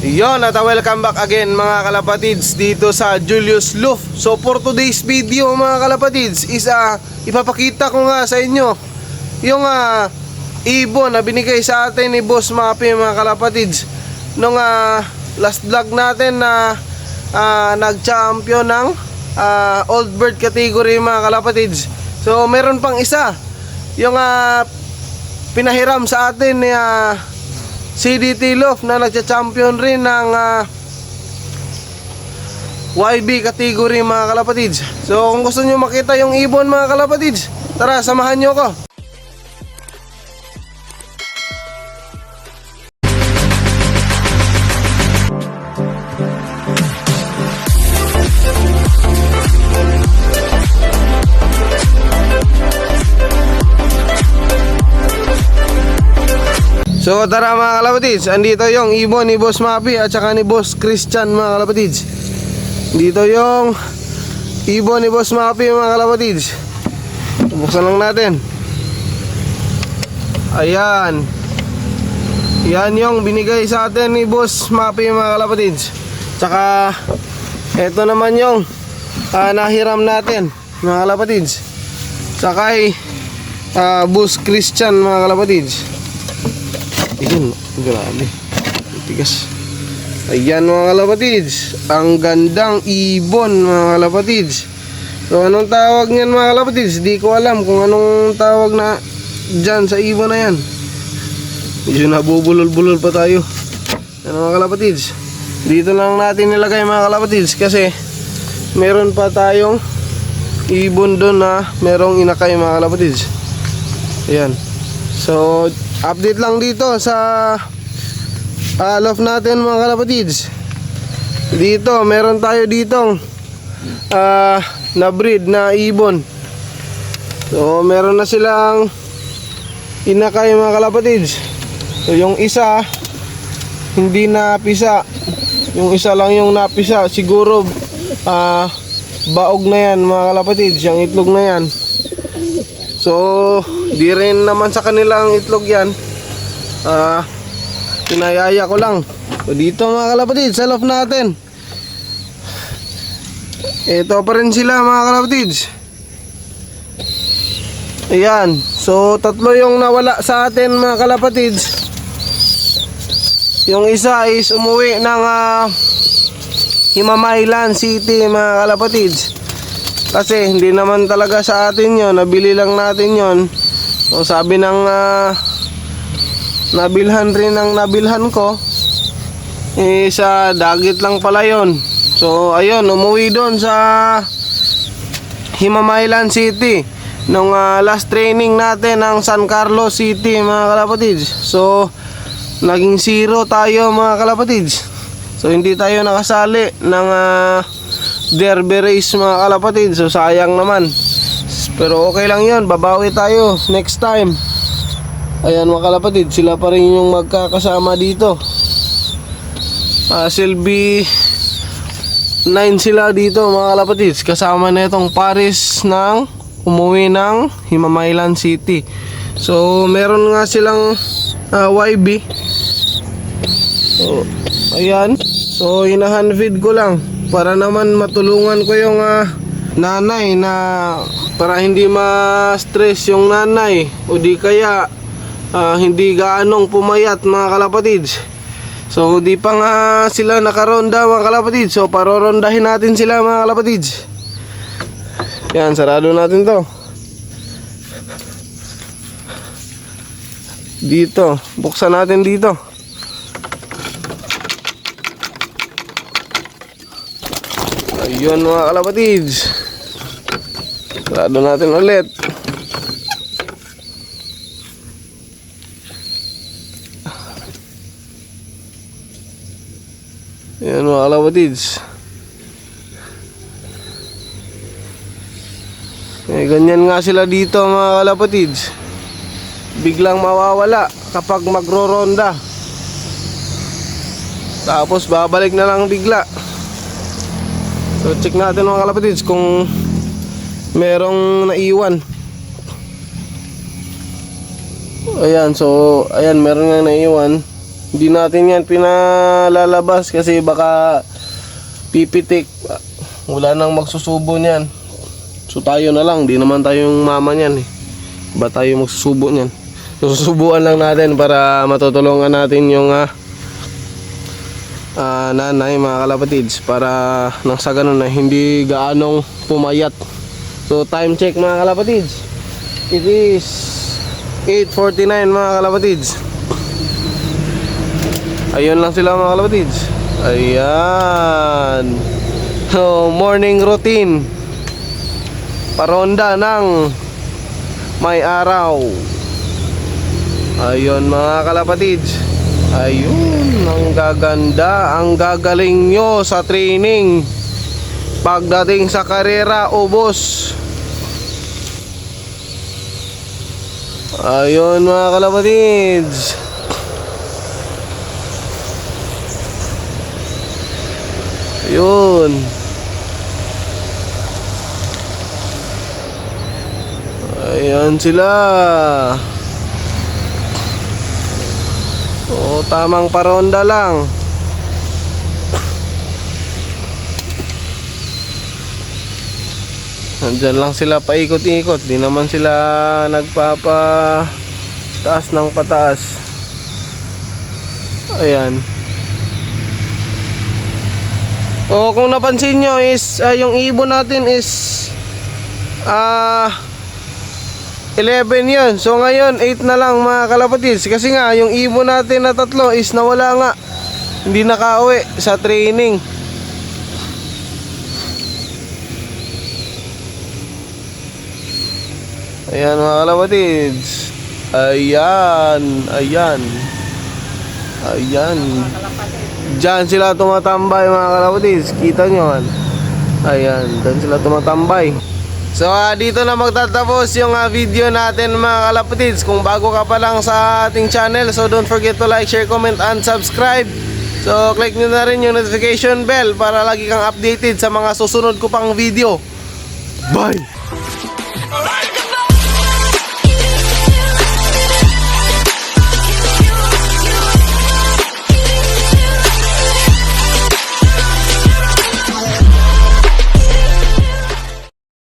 Yon, at welcome back again mga kalapatids dito sa Julius Loof. So for today's video mga kalapatids is ipapakita ko nga sa inyo yung ibon na binigay sa atin ni Boss Mapi mga kalapatids nung last vlog natin na nag-champion ng old bird category mga kalapatids. So meron pang isa, yung pinahiram sa atin ni CDT Loof na nagcha-champion rin ng YB category mga kalapatids. So kung gusto nyo makita yung ibon mga kalapatids, tara samahan nyo ko. So tara mga kalapatids, andito yung ibon ni Boss Mapi at saka ni Boss Christian mga kalapatids. Dito yung ibon ni Boss Mapi mga kalapatids. Buksan lang natin. Ayan. Yan yung binigay sa atin ni Boss Mapi mga kalapatids. Tsaka eto naman yung nahiram natin mga kalapatids. Tsaka Boss Christian mga kalapatids. Ayun, grabe. Tigas. Ayan mga kalapatids, ang gandang ibon mga kalapatids. So anong tawag niyan mga kalapatids? Di ko alam kung anong tawag na dyan sa ibon na yan. Medyo nabubulol-bulol pa tayo. Ano mga kalapatids? Dito lang natin nilagay mga kalapatids kasi meron pa tayong ibon doon na merong inakay mga kalapatids. Ayan. So update lang dito sa loft natin mga kalapatids. Dito meron tayo ditong na breed na ibon. So meron na silang inakay mga kalapatids. So yung isa hindi napisa, yung isa lang yung napisa. Siguro baog na yan mga kalapatids, yung itlog na yan. So di rin naman sa kanilang itlog yan, pinayaya ko lang. So dito mga kalapatids sa loft natin, ito pa rin sila mga kalapatids. Ayan. So tatlo yung nawala sa atin mga kalapatids. Yung isa is umuwi ng Himamaylan City mga kalapatids. Kasi hindi naman talaga sa atin yon, nabili lang natin yon. So sabi ng nabilhan rin ng nabilhan ko, sa dagit lang pala yon. So ayun, umuwi doon sa Himamaylan City nung last training natin ng San Carlos City mga kalapatids. So naging 0 tayo mga kalapatids. So hindi tayo nakasali ng derby race mga kalapatids. So sayang naman. Pero okay lang yun, babawi tayo next time. Ayan mga kalapatids, sila pa rin yung magkakasama dito. Silbi 9 sila dito mga kalapatids, kasama na itong Paris ng umuwi ng Himamaylan City. So meron nga silang YB. So ayan. So hinahandfeed ko lang para naman matulungan ko yung nanay na para hindi ma-stress yung nanay o di kaya hindi gaanong pumayat mga kalapatids. So di pa nga sila nakaronda mga kalapatids. So parorondahin natin sila mga kalapatids. Yan, sarado natin to. Dito, buksan natin dito. Ayun mga kalapatids, sarado natin ulit. Ayan mga kalapatids. Ganyan nga sila dito mga kalapatids. Biglang mawawala kapag magro-ronda. Tapos babalik na lang bigla. So check natin mga kalapatids kung merong naiwan. Ayan, so ayan, meron nga naiwan. Hindi natin yan pinalalabas kasi baka pipitik. Wala nang magsusubo niyan. So tayo na lang, di naman tayong mama niyan eh. Ba tayo magsusubo niyan? Susubuan lang natin para matutulungan natin yung nanay, mga kalapatids, para nang sa ganun na hindi gaanong pumayat. So time check, mga kalapatids, it is 8:49, mga kalapatids. Ayun lang sila, mga kalapatids. Ayan. So morning routine, paronda ng may araw. Ayun, mga kalapatids. Ayun, ang gaganda, ang gagaling nyo sa training. Pagdating sa karera, ubos. Ayun, mga kalapatids. Ayun. Ayan sila. O, tamang paronda lang. Nandyan lang sila paikot-ikot. Di naman sila nagpapa taas ng pataas. Ayan. O, kung napansin nyo is yung ibon natin is 11 yun. So ngayon 8 na lang, mga kalapatids. Kasi nga yung ibon natin na 3 is nawala nga. Hindi nakauwi sa training. Ayan, mga kalapatids. Ayan. Ayan. Ayan. Diyan sila tumatambay, mga kalapatids. Kita nyo. Ayan. Diyan sila tumatambay. So dito na magtatapos yung video natin, mga kalapatids. Kung bago ka pa lang sa ating channel, so don't forget to like, share, comment, and subscribe. So click nyo na rin yung notification bell para lagi kang updated sa mga susunod ko pang video. Bye!